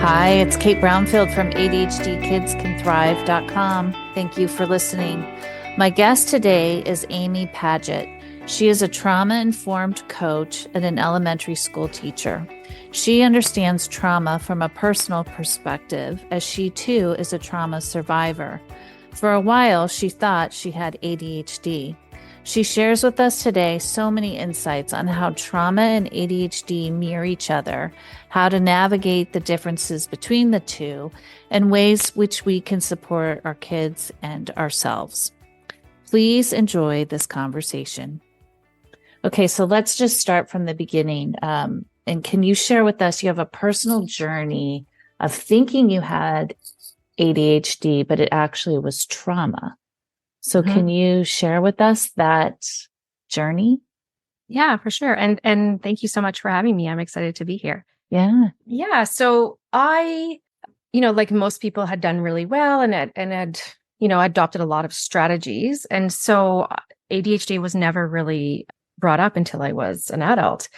Hi, it's Kate Brownfield from ADHDkidscanthrive.com. Thank you for listening. My guest today is Amy Pagett. She is a trauma-informed coach and an elementary school teacher. She understands trauma from a personal perspective, as she too is a trauma survivor. For a while, she thought she had ADHD. She shares with us today so many insights on how trauma and ADHD mirror each other, how to navigate the differences between the two, and ways which we can support our kids and ourselves. Please enjoy this conversation. Okay, so let's just start from the beginning. And can you share with us, you have a personal journey of thinking you had ADHD, but it actually was trauma. So can you share with us that journey? Yeah, for sure. And thank you so much for having me. I'm excited to be here. Yeah. Yeah. So I, like most people, had done really well and had adopted a lot of strategies. And so ADHD was never really brought up until I was an adult.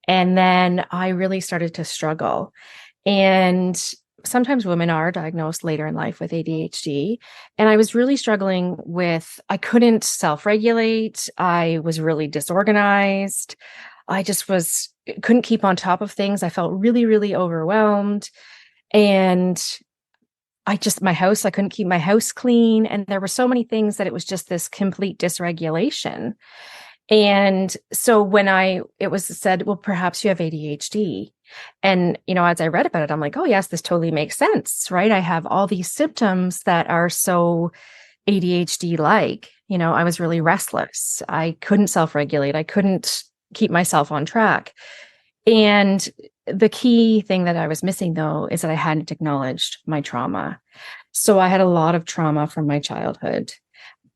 And then I really started to struggle. And sometimes women are diagnosed later in life with ADHD. And I was really struggling with, I couldn't self-regulate. I was really disorganized. I just couldn't keep on top of things. I felt really, really overwhelmed. And I couldn't keep my house clean. And there were so many things that it was just this complete dysregulation. And so when it was said, well, perhaps you have ADHD. And, as I read about it, I'm like, oh, yes, this totally makes sense, right? I have all these symptoms that are so ADHD-like. I was really restless. I couldn't self-regulate. I couldn't keep myself on track. And the key thing that I was missing, though, is that I hadn't acknowledged my trauma. So I had a lot of trauma from my childhood.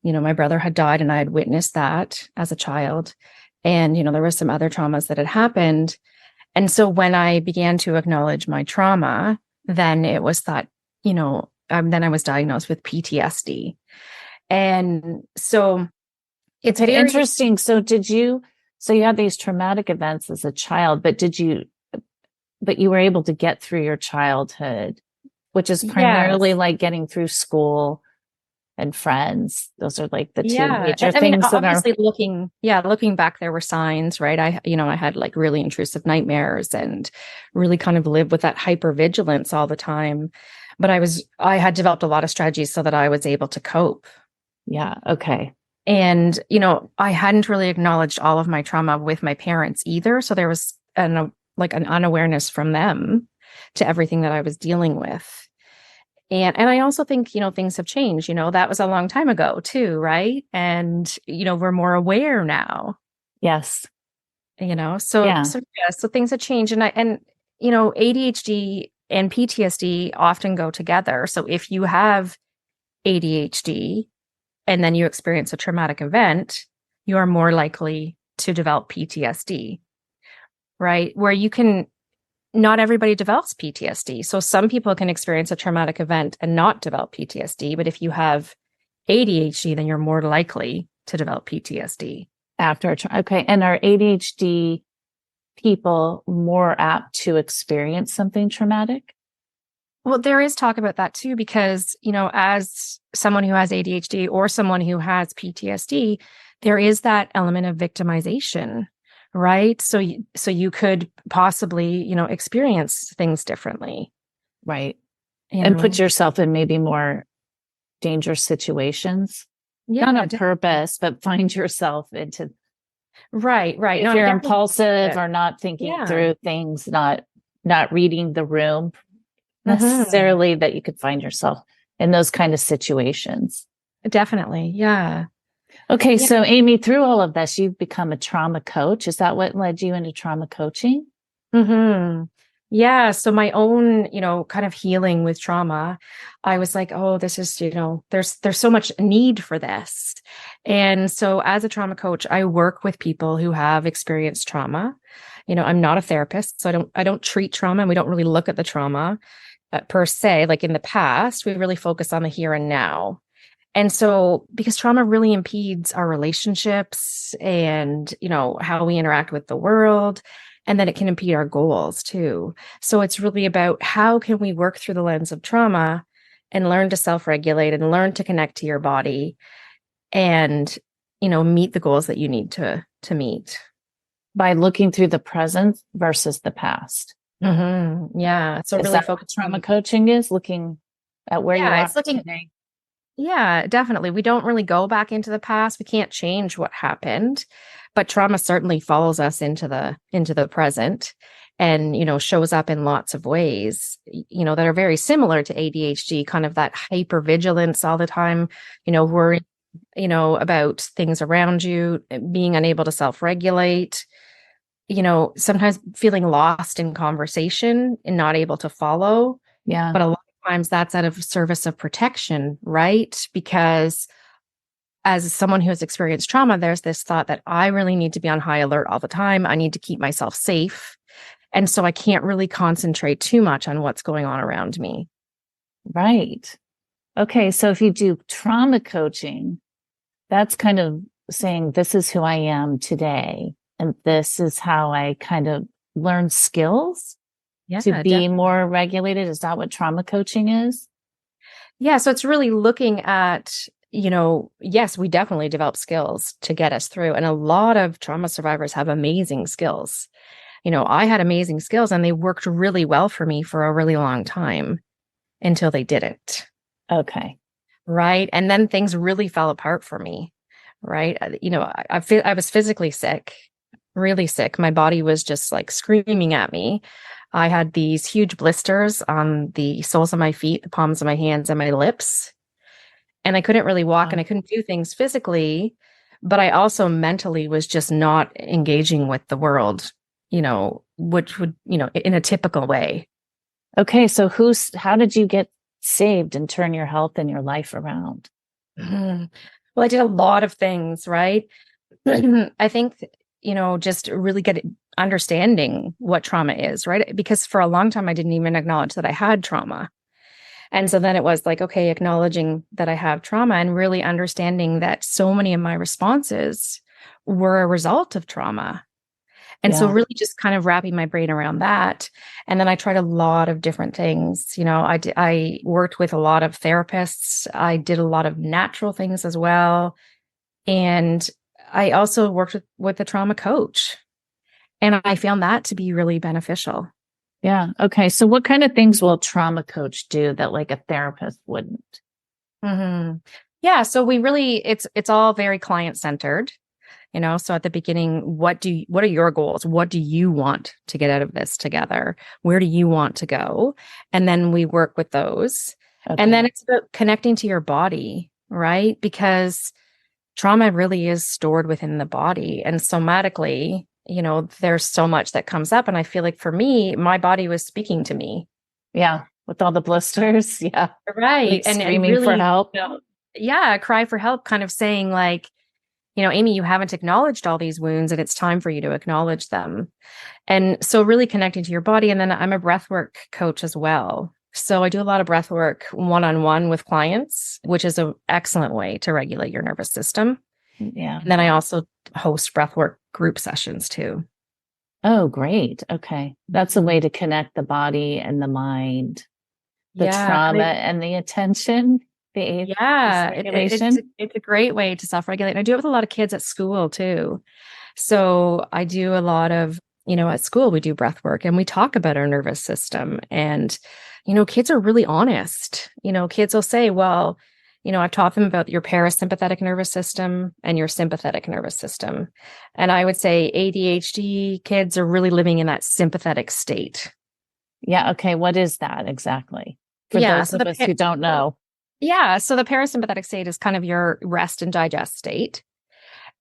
My brother had died and I had witnessed that as a child. And, there were some other traumas that had happened. And so when I began to acknowledge my trauma, then it was thought, then I was diagnosed with PTSD. And so it's very interesting. So you had these traumatic events as a child, but you were able to get through your childhood, which is primarily like getting through school and friends. Those are like the two major things that are looking back, there were signs, right? I had like really intrusive nightmares and really kind of lived with that hypervigilance all the time. But I had developed a lot of strategies so that I was able to cope. Yeah. Okay. And, I hadn't really acknowledged all of my trauma with my parents either. So there was an unawareness from them to everything that I was dealing with. And I also think, things have changed, that was a long time ago too, right? And, we're more aware now. Yes. So things have changed. And ADHD and PTSD often go together. So if you have ADHD and then you experience a traumatic event, you are more likely to develop PTSD, right? Not everybody develops PTSD. So some people can experience a traumatic event and not develop PTSD. But if you have ADHD, then you're more likely to develop PTSD. Okay. And are ADHD people more apt to experience something traumatic? Well, there is talk about that too, because, as someone who has ADHD or someone who has PTSD, there is that element of victimization. Right. So you could possibly, experience things differently. Right. And put yourself in maybe more dangerous situations. Yeah, not on purpose, but find yourself into. Right. If you're impulsive or not thinking through things, not reading the room necessarily, that you could find yourself in those kind of situations. Definitely. Yeah. Okay, so Amy, through all of this, you've become a trauma coach. Is that what led you into trauma coaching? Yeah. So my own, kind of healing with trauma, I was like, oh, this is, there's so much need for this. And so as a trauma coach, I work with people who have experienced trauma. I'm not a therapist, so I don't treat trauma, and we don't really look at the trauma per se. Like in the past, we really focus on the here and now. And so because trauma really impedes our relationships and, how we interact with the world. And then it can impede our goals too. So it's really about how can we work through the lens of trauma and learn to self-regulate and learn to connect to your body and, meet the goals that you need to meet. By looking through the present versus the past. Yeah. So Is really that focus what trauma on, coaching is, looking at where you are it's looking, today? yeah, definitely. We don't really go back into the past. We can't change what happened, but trauma certainly follows us into the present and, shows up in lots of ways, that are very similar to ADHD, kind of that hypervigilance all the time, worrying, about things around you, being unable to self-regulate, sometimes feeling lost in conversation and not able to follow. Yeah. But a lot of times that's out of service of protection, right? Because as someone who has experienced trauma, there's this thought that I really need to be on high alert all the time. I need to keep myself safe. And so I can't really concentrate too much on what's going on around me. Right. Okay. So if you do trauma coaching, that's kind of saying, this is who I am today. And this is how I kind of learn skills to be Definitely. more regulated. Is that what trauma coaching is? Yeah. So it's really looking at, yes, we definitely develop skills to get us through. And a lot of trauma survivors have amazing skills. I had amazing skills and they worked really well for me for a really long time until they didn't. Okay. Right. And then things really fell apart for me. Right. I was physically sick, really sick. My body was just like screaming at me. I had these huge blisters on the soles of my feet, the palms of my hands, and my lips. And I couldn't really walk and I couldn't do things physically. But I also mentally was just not engaging with the world, which would, in a typical way. Okay. So how did you get saved and turn your health and your life around? Mhm. Well, I did a lot of things, right? I think, just really understanding what trauma is, right? Because for a long time, I didn't even acknowledge that I had trauma. And so then it was like, okay, acknowledging that I have trauma and really understanding that so many of my responses were a result of trauma. And so Yeah. really just kind of wrapping my brain around that. And then I tried a lot of different things. I worked with a lot of therapists. I did a lot of natural things as well. And I also worked with a trauma coach. And I found that to be really beneficial. Yeah. Okay. So what kind of things will a trauma coach do that like a therapist wouldn't? Yeah. So it's all very client centered. So at the beginning, what are your goals? What do you want to get out of this together? Where do you want to go? And then we work with those. Okay. And then it's about connecting to your body, right? Because trauma really is stored within the body and somatically, there's so much that comes up. And I feel like for me, my body was speaking to me. Yeah. With all the blisters. Yeah. Right. Like And screaming really, for help. yeah, cry for help, kind of saying like, Amy, you haven't acknowledged all these wounds and it's time for you to acknowledge them. And so really connecting to your body. And then I'm a breathwork coach as well. So I do a lot of breathwork one-on-one with clients, which is an excellent way to regulate your nervous system. Yeah. And then I also host breathwork group sessions too. Oh, great. Okay. That's a way to connect the body and the mind, the trauma and the attention. Yeah, it's a great way to self-regulate. And I do it with a lot of kids at school too. So I do a lot of, at school we do breath work and we talk about our nervous system. And, kids are really honest. Kids will say, well, I've taught them about your parasympathetic nervous system and your sympathetic nervous system. And I would say ADHD kids are really living in that sympathetic state. Yeah. Okay. What is that exactly? For those of us who don't know. Yeah. So the parasympathetic state is kind of your rest and digest state.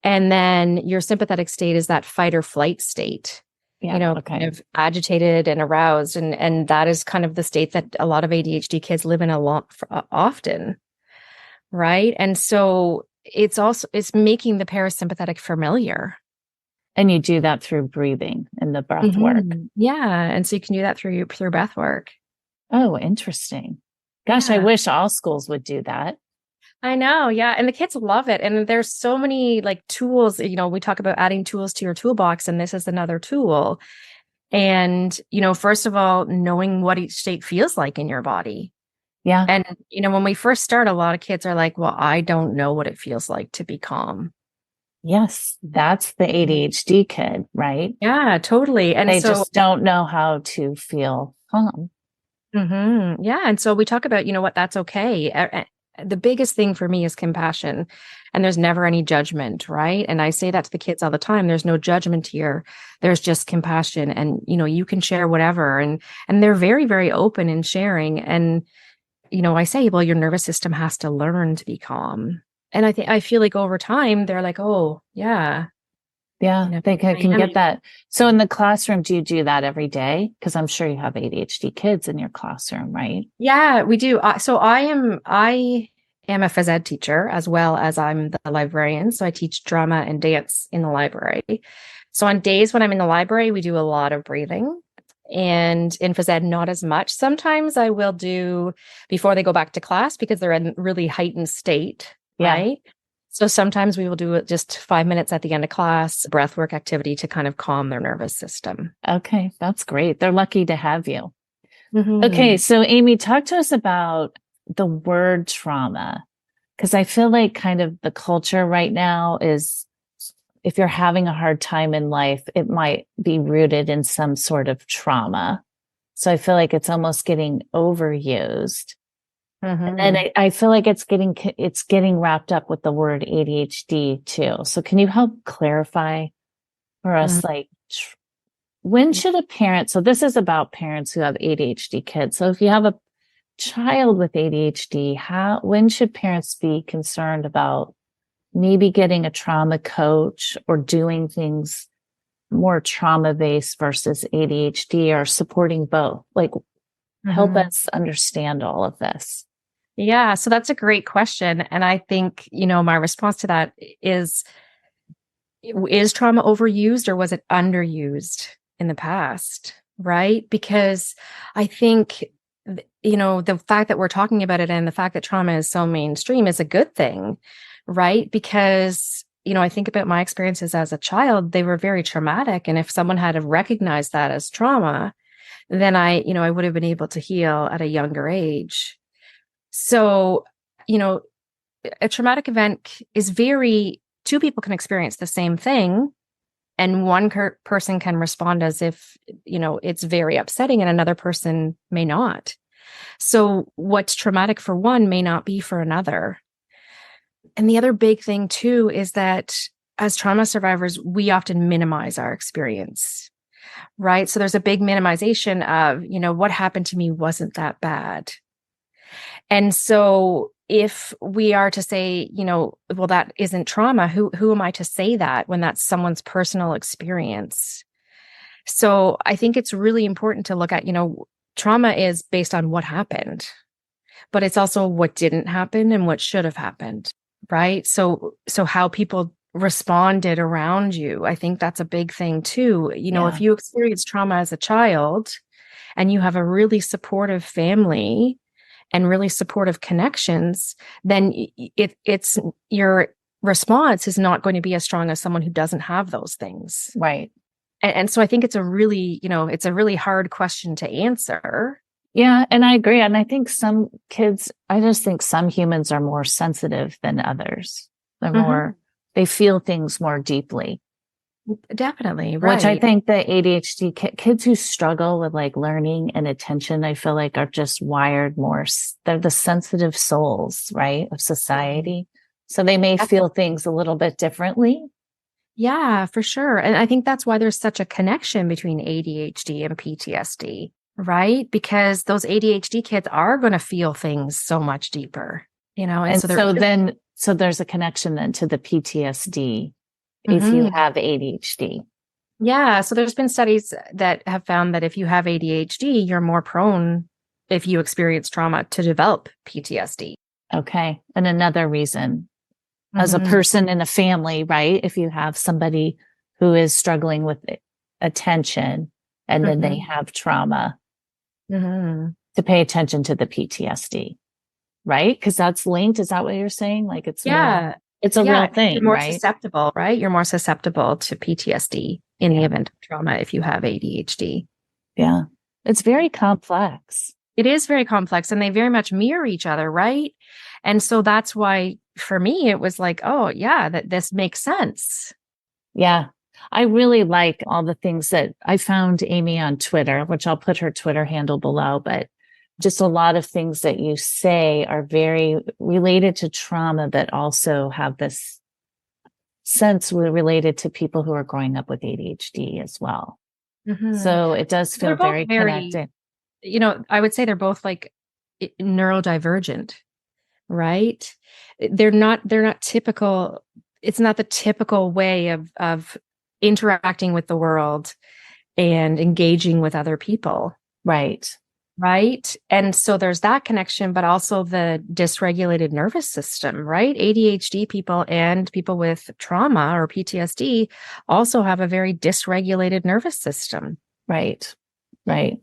And then your sympathetic state is that fight or flight state, kind of agitated and aroused. And that is kind of the state that a lot of ADHD kids live in a lot often. Right. And so it's making the parasympathetic familiar. And you do that through breathing and the breath work. Yeah. And so you can do that through breath work. Oh, interesting. Gosh, Yeah. I wish all schools would do that. I know. Yeah. And the kids love it. And there's so many like tools, we talk about adding tools to your toolbox, and this is another tool. And, first of all, knowing what each state feels like in your body. Yeah. And, when we first start, a lot of kids are like, well, I don't know what it feels like to be calm. Yes. That's the ADHD kid, right? Yeah, totally. And They so, just don't know how to feel calm. yeah. And so we talk about, what, that's okay. The biggest thing for me is compassion, and there's never any judgment, right? And I say that to the kids all the time. There's no judgment here. There's just compassion, and, you can share whatever. And they're very, very open in sharing. And, I say, well, your nervous system has to learn to be calm. And I feel like over time, they're like, oh, yeah. Yeah, they can get that. So in the classroom, do you do that every day? Because I'm sure you have ADHD kids in your classroom, right? Yeah, we do. So I am a phys ed teacher, as well as I'm the librarian. So I teach drama and dance in the library. So on days when I'm in the library, we do a lot of breathing. And in phys ed, not as much. Sometimes I will do before they go back to class, because they're in really heightened state, right? So sometimes we will do it just 5 minutes at the end of class, breathwork activity to kind of calm their nervous system. Okay, that's great. They're lucky to have you. Mm-hmm. Okay, so Amy, talk to us about the word trauma, because I feel like kind of the culture right now is, if you're having a hard time in life, it might be rooted in some sort of trauma. So I feel like it's almost getting overused. Mm-hmm. And I feel like it's getting wrapped up with the word ADHD too. So can you help clarify for us, like, when should a parent, so this is about parents who have ADHD kids. So if you have a child with ADHD, when should parents be concerned about maybe getting a trauma coach or doing things more trauma-based versus ADHD, or supporting both? Like, help us understand all of this. Yeah, so that's a great question. And I think, my response to that is trauma overused, or was it underused in the past? Right? Because I think, the fact that we're talking about it and the fact that trauma is so mainstream is a good thing, right? Because, I think about my experiences as a child, they were very traumatic. And if someone had recognized that as trauma, then I would have been able to heal at a younger age. So, a traumatic event is two people can experience the same thing, and one person can respond as if, it's very upsetting, and another person may not. So what's traumatic for one may not be for another. And the other big thing too is that as trauma survivors, we often minimize our experience, right? So there's a big minimization of, what happened to me wasn't that bad. And so if we are to say, well, that isn't trauma, who am I to say that when that's someone's personal experience? So I think it's really important to look at, trauma is based on what happened, but it's also what didn't happen and what should have happened, right? So how people responded around you, I think that's a big thing too. If you experience trauma as a child and you have a really supportive family and really supportive connections, then it's your response is not going to be as strong as someone who doesn't have those things. Right. And so I think it's a really hard question to answer. Yeah. And I agree. And I think I just think some humans are more sensitive than others. They're they feel things more deeply. Definitely. Right. Which I think the ADHD kids who struggle with like learning and attention, I feel like are just wired more. They're the sensitive souls, right, of society. So they may feel things a little bit differently. Yeah, for sure. And I think that's why there's such a connection between ADHD and PTSD, right? Because those ADHD kids are going to feel things so much deeper, And so there's a connection then to the PTSD if you have ADHD. Yeah. So there's been studies that have found that if you have ADHD, you're more prone, if you experience trauma, to develop PTSD. Okay. And another reason, as a person in a family, right? If you have somebody who is struggling with attention and then they have trauma, to pay attention to the PTSD, right? Because that's linked. Is that what you're saying? Like it's a real thing, you're more right? susceptible, right? You're more susceptible to PTSD. in the event of trauma if you have ADHD. Yeah. It's very complex. It is very complex, and they very much mirror each other, right? And so that's why for me, it was like, oh yeah, that this makes sense. Yeah. I really like all the things that I found Amy on Twitter, which I'll put her Twitter handle below, but just a lot of things that you say are very related to trauma, but also have this sense related to people who are growing up with ADHD as well. Mm-hmm. So it does feel very connected. I would say they're both like neurodivergent, right? They're not typical. It's not the typical way of interacting with the world and engaging with other people. Right. Right. And so there's that connection, but also the dysregulated nervous system, right? ADHD people and people with trauma or PTSD also have a very dysregulated nervous system. Right. Right.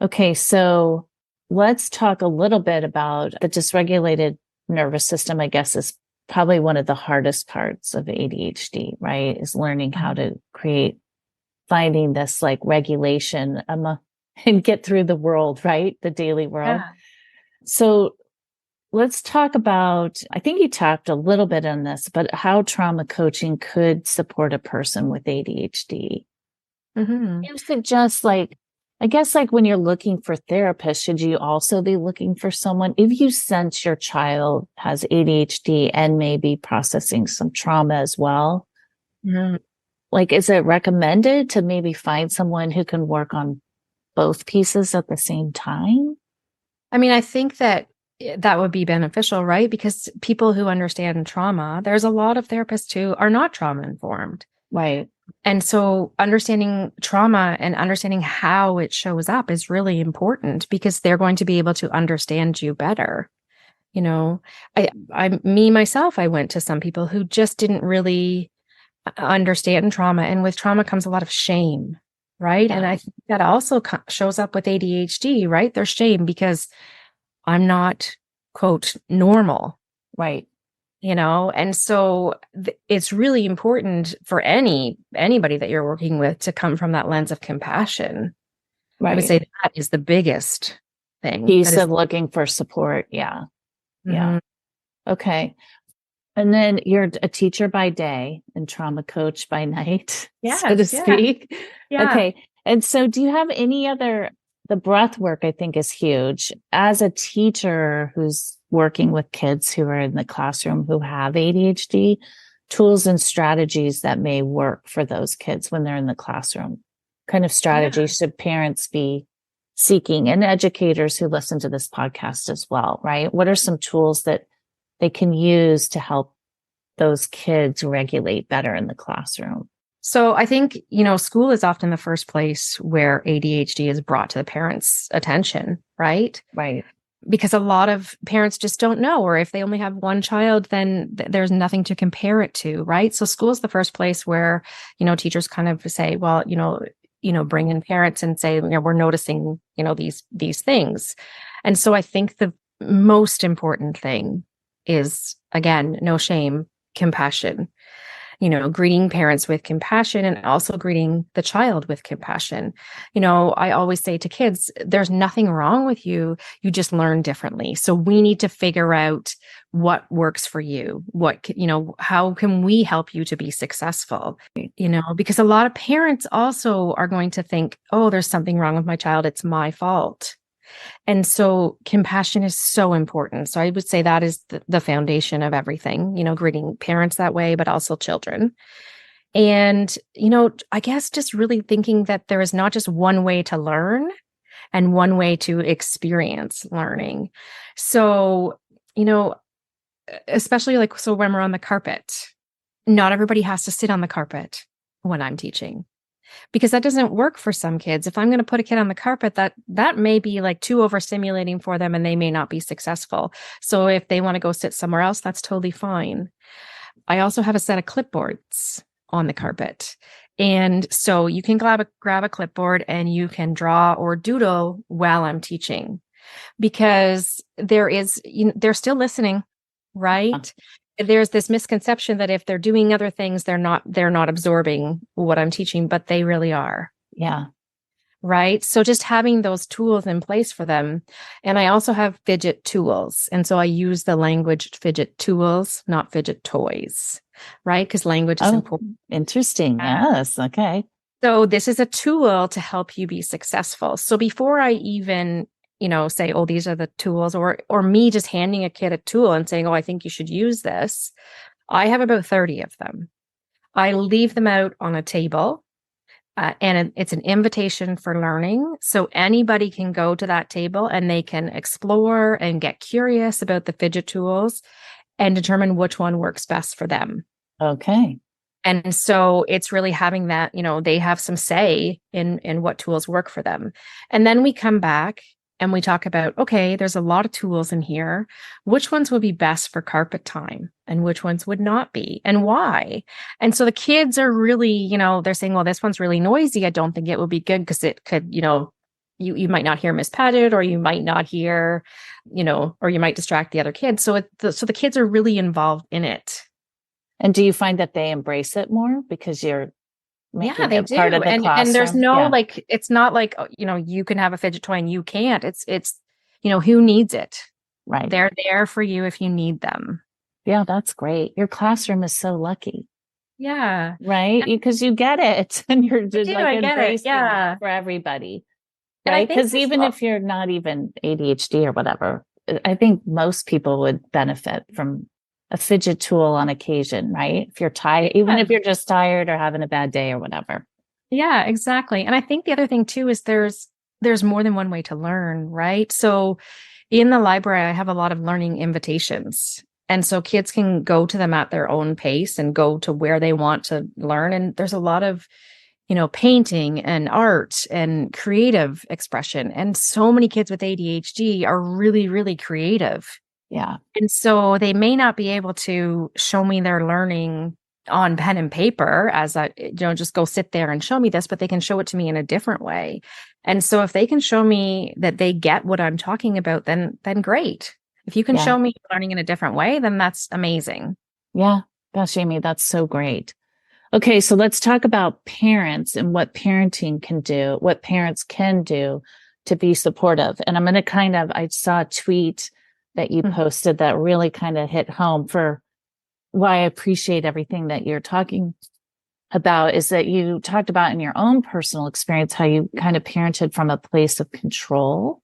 Okay. So let's talk a little bit about the dysregulated nervous system, I guess, is probably one of the hardest parts of ADHD, right? Is learning how to finding this like regulation and get through the world, right? The daily world. Yeah. So let's talk about, I think you talked a little bit on this, but how trauma coaching could support a person with ADHD. Mm-hmm. You suggest I guess when you're looking for therapists, should you also be looking for someone if you sense your child has ADHD and maybe processing some trauma as well? Mm-hmm. Is it recommended to maybe find someone who can work on both pieces at the same time? I mean, I think that would be beneficial, right? Because people who understand trauma, there's a lot of therapists who are not trauma informed. Right. And so understanding trauma and understanding how it shows up is really important because they're going to be able to understand you better. Myself, I went to some people who just didn't really understand trauma. And with trauma comes a lot of shame, right? Yeah. And I think that also shows up with ADHD, right? There's shame because I'm not, quote, normal. Right. And so it's really important for anybody that you're working with to come from that lens of compassion. Right. I would say that is the biggest thing. Piece of looking for support. Yeah. Mm-hmm. Yeah. Okay. And then you're a teacher by day and trauma coach by night, so to speak. Yeah. Okay. And so do you have any the breath work I think is huge as a teacher who's working with kids who are in the classroom who have ADHD, tools and strategies that may work for those kids when they're in the classroom. Kind of strategies should parents be seeking, and educators who listen to this podcast as well, right? What are some tools that they can use to help those kids regulate better in the classroom? So I think, school is often the first place where ADHD is brought to the parents' attention, right? Right. Because a lot of parents just don't know, or if they only have one child, then there's nothing to compare it to, right? So school is the first place where, teachers kind of say, well, bring in parents and say, we're noticing, these things. And so I think the most important thing is, again, no shame, compassion. Greeting parents with compassion and also greeting the child with compassion. I always say to kids, there's nothing wrong with you. You just learn differently. So we need to figure out what works for you. How can we help you to be successful? Because a lot of parents also are going to think, oh, there's something wrong with my child. It's my fault. And so compassion is so important. So I would say that is the foundation of everything, greeting parents that way, but also children. And, I guess just really thinking that there is not just one way to learn and one way to experience learning. So, especially so when we're on the carpet, not everybody has to sit on the carpet when I'm teaching. Because that doesn't work for some kids. If I'm going to put a kid on the carpet, that may be too overstimulating for them and they may not be successful. So if they want to go sit somewhere else, that's totally fine. I also have a set of clipboards on the carpet. And so you can grab a clipboard and you can draw or doodle while I'm teaching because they're still listening, right? there's this misconception that if they're doing other things, they're not absorbing what I'm teaching, but they really are. Yeah. Right. So just having those tools in place for them. And I also have fidget tools. And so I use the language fidget tools, not fidget toys. Right. Because language is important. Interesting. Yes. Okay. So this is a tool to help you be successful. So before I even, say, oh, these are the tools, or me just handing a kid a tool and saying, oh, I think you should use this, I have about 30 of them. I leave them out on a table. And it's an invitation for learning. So anybody can go to that table and they can explore and get curious about the fidget tools and determine which one works best for them. Okay. And so it's really having that, they have some say in what tools work for them. And then we come back and we talk about, okay, there's a lot of tools in here. Which ones would be best for carpet time and which ones would not be, and why? And so the kids are really, they're saying, well, this one's really noisy. I don't think it would be good because it could, you might not hear Miss Paget, or you might not hear, or you might distract the other kids. So so the kids are really involved in it. And do you find that they embrace it more because you're making they it do. part of the classroom? And there's no it's not like, you can have a fidget toy and you can't. It's who needs it? Right. They're there for you if you need them. Yeah, that's great. Your classroom is so lucky. Yeah. Right? Because you get it and you're just embracing it for everybody. Right? Because even if you're not even ADHD or whatever, I think most people would benefit from a fidget tool on occasion, right? If you're tired, even if you're just tired or having a bad day or whatever. Yeah, exactly. And I think the other thing too is there's more than one way to learn, right? So in the library, I have a lot of learning invitations. And so kids can go to them at their own pace and go to where they want to learn. And there's a lot of, painting and art and creative expression. And so many kids with ADHD are really, really creative. Yeah. And so they may not be able to show me their learning on pen and paper as just go sit there and show me this, but they can show it to me in a different way. And so if they can show me that they get what I'm talking about, then great. If you can show me learning in a different way, then that's amazing. Yeah. Gosh, Amy, that's so great. Okay. So let's talk about parents and what parenting can do, what parents can do to be supportive. And I'm going to I saw a tweet that you posted that really kind of hit home for why I appreciate everything that you're talking about, is that you talked about in your own personal experience, how you kind of parented from a place of control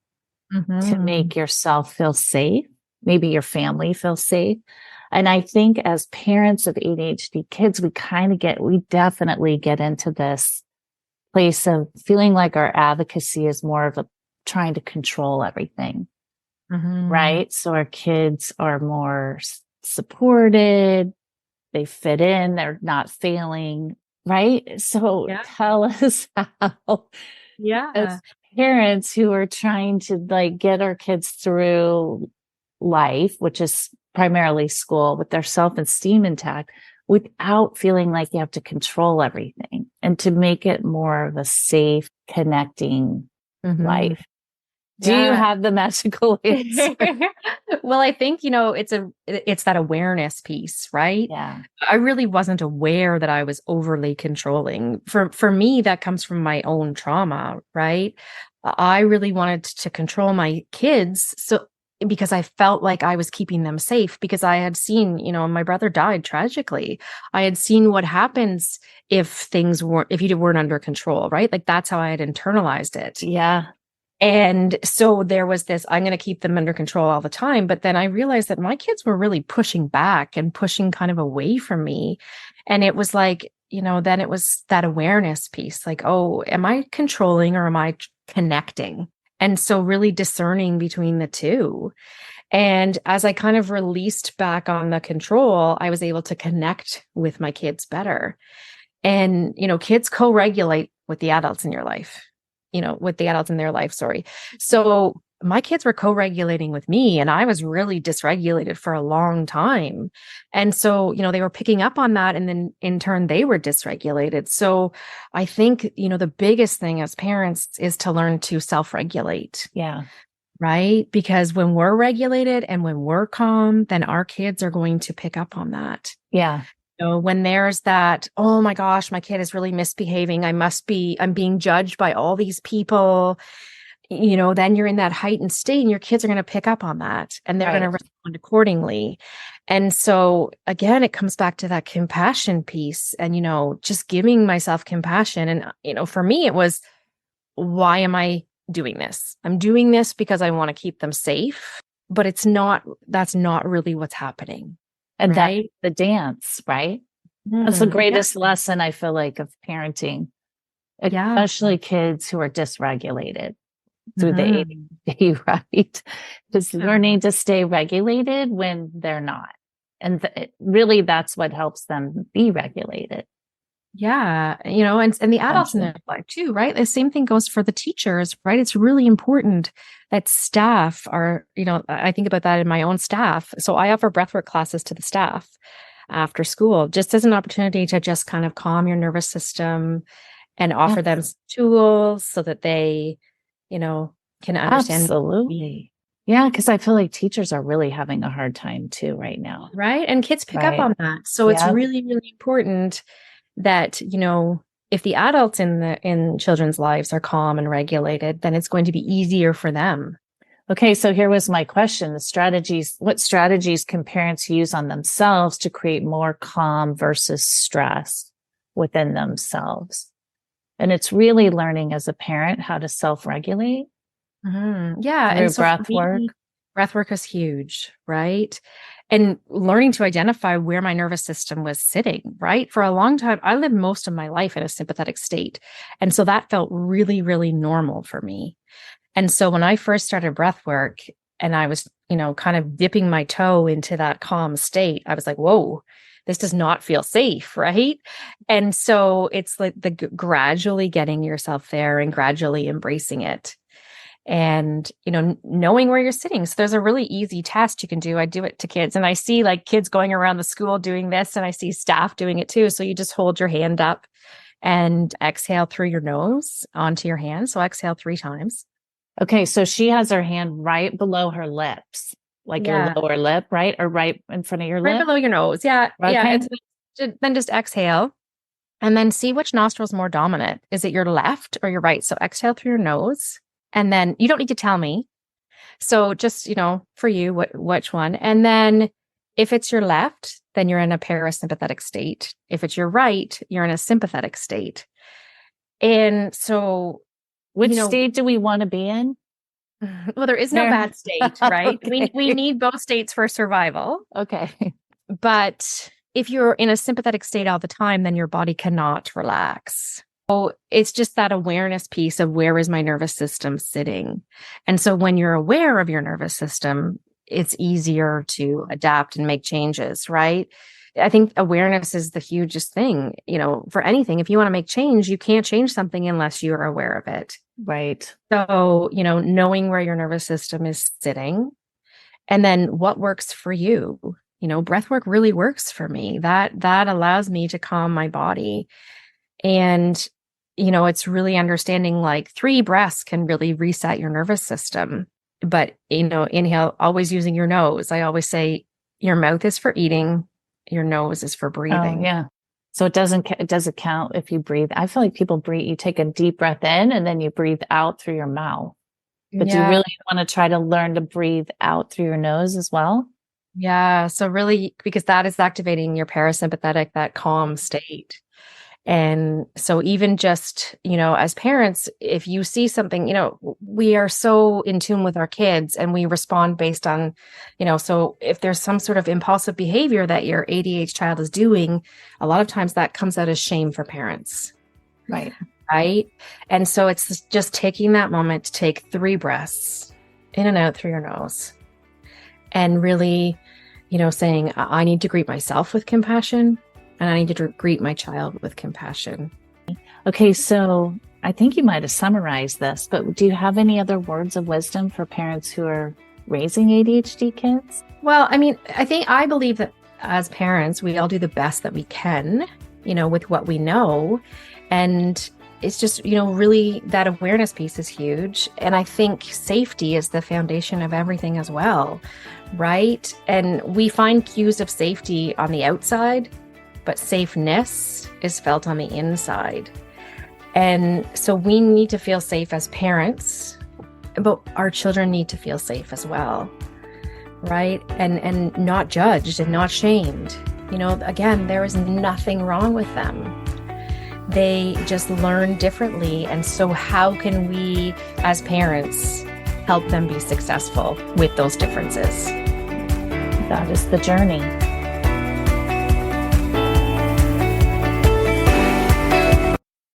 to make yourself feel safe, maybe your family feel safe. And I think as parents of ADHD kids, we definitely get into this place of feeling like our advocacy is more of trying to control everything. Right. So our kids are more supported. They fit in. They're not failing. Right. So tell us how, as parents who are trying to get our kids through life, which is primarily school, with their self-esteem intact, without feeling like you have to control everything, and to make it more of a safe, connecting life. Do you have the magical answer? Well, I think, it's that awareness piece, right? Yeah. I really wasn't aware that I was overly controlling. For me, that comes from my own trauma, right? I really wanted to control my kids because I felt like I was keeping them safe, because I had seen, my brother died tragically. I had seen what happens if you weren't under control, right? Like that's how I had internalized it. Yeah. And so there was this, I'm going to keep them under control all the time. But then I realized that my kids were really pushing back and pushing kind of away from me. And it was like, then it was that awareness piece, like, oh, am I controlling or am I connecting? And so really discerning between the two. And as I kind of released back on the control, I was able to connect with my kids better. And, kids co-regulate with the adults in your life. With the adults in their life, sorry. So my kids were co-regulating with me, and I was really dysregulated for a long time. And so, they were picking up on that, and then in turn, they were dysregulated. So I think, the biggest thing as parents is to learn to self-regulate. Yeah. right? Because when we're regulated and when we're calm, then our kids are going to pick up on that. Yeah. So when there's that, oh my gosh, my kid is really misbehaving. I'm being judged by all these people, then you're in that heightened state and your kids are going to pick up on that and they're going to respond accordingly. And so again, it comes back to that compassion piece and, just giving myself compassion. And, for me, it was, why am I doing this? I'm doing this because I want to keep them safe, but that's not really what's happening. And right? that's the dance, right? That's the greatest lesson, I feel like, of parenting, especially kids who are dysregulated through the ADHD, right? Just learning to stay regulated when they're not. And really, that's what helps them be regulated. Yeah. And the adults in their life too, right? The same thing goes for the teachers, right? It's really important that staff are, I think about that in my own staff. So I offer breathwork classes to the staff after school, just as an opportunity to just kind of calm your nervous system and offer them tools so that they, can understand. Absolutely. Yeah, because I feel like teachers are really having a hard time too right now. Right. And kids pick up on that. So it's really, really important that, if the adults in children's lives are calm and regulated, then it's going to be easier for them. Okay, so here was my question. What strategies can parents use on themselves to create more calm versus stress within themselves? And it's really learning as a parent how to self-regulate. Yeah. And so breath work is huge, right? And learning to identify where my nervous system was sitting, right? For a long time, I lived most of my life in a sympathetic state. And so that felt really, really normal for me. And so when I first started breath work and I was, kind of dipping my toe into that calm state, I was like, whoa, this does not feel safe, right? And so it's like gradually getting yourself there and gradually embracing it. And, knowing where you're sitting. So there's a really easy test you can do. I do it to kids and I see like kids going around the school doing this and I see staff doing it too. So you just hold your hand up and exhale through your nose onto your hand. So exhale 3 times. Okay. So she has her hand right below her lips, like your lower lip, right? Or right in front of your lip? Right below your nose. Yeah. Okay. Yeah. Then just exhale and then see which nostril is more dominant. Is it your left or your right? So exhale through your nose. And then you don't need to tell me. So just, for you, which one? And then if it's your left, then you're in a parasympathetic state. If it's your right, you're in a sympathetic state. And so which state do we want to be in? Well, there is no bad state, right? Okay. We need both states for survival. Okay. But if you're in a sympathetic state all the time, then your body cannot relax. So it's just that awareness piece of where is my nervous system sitting? And so when you're aware of your nervous system, it's easier to adapt and make changes, right? I think awareness is the hugest thing, for anything. If you want to make change, you can't change something unless you are aware of it. Right. So, knowing where your nervous system is sitting and then what works for you, breath work really works for me. That allows me to calm my body. And it's really understanding like 3 breaths can really reset your nervous system. But, inhale, always using your nose. I always say your mouth is for eating, your nose is for breathing. Oh, yeah. So it does it count if you breathe? I feel like people breathe, you take a deep breath in and then you breathe out through your mouth. But do you really want to try to learn to breathe out through your nose as well? Yeah. So really, because that is activating your parasympathetic, that calm state. And so even just, as parents, if you see something, we are so in tune with our kids and we respond based on, so if there's some sort of impulsive behavior that your ADHD child is doing, a lot of times that comes out as shame for parents. Right. Right. And so it's just taking that moment to take 3 breaths in and out through your nose and really, saying, I need to greet myself with compassion. And I need to greet my child with compassion. Okay, so I think you might have summarized this, but do you have any other words of wisdom for parents who are raising ADHD kids? Well, I believe that as parents, we all do the best that we can, with what we know. And, it's just, really that awareness piece is huge. And I think safety is the foundation of everything as well, right? And we find cues of safety on the outside, but safeness is felt on the inside. And so we need to feel safe as parents, but our children need to feel safe as well, right? And not judged and not shamed. Again, there is nothing wrong with them. They just learn differently. And so how can we, as parents, help them be successful with those differences? That is the journey.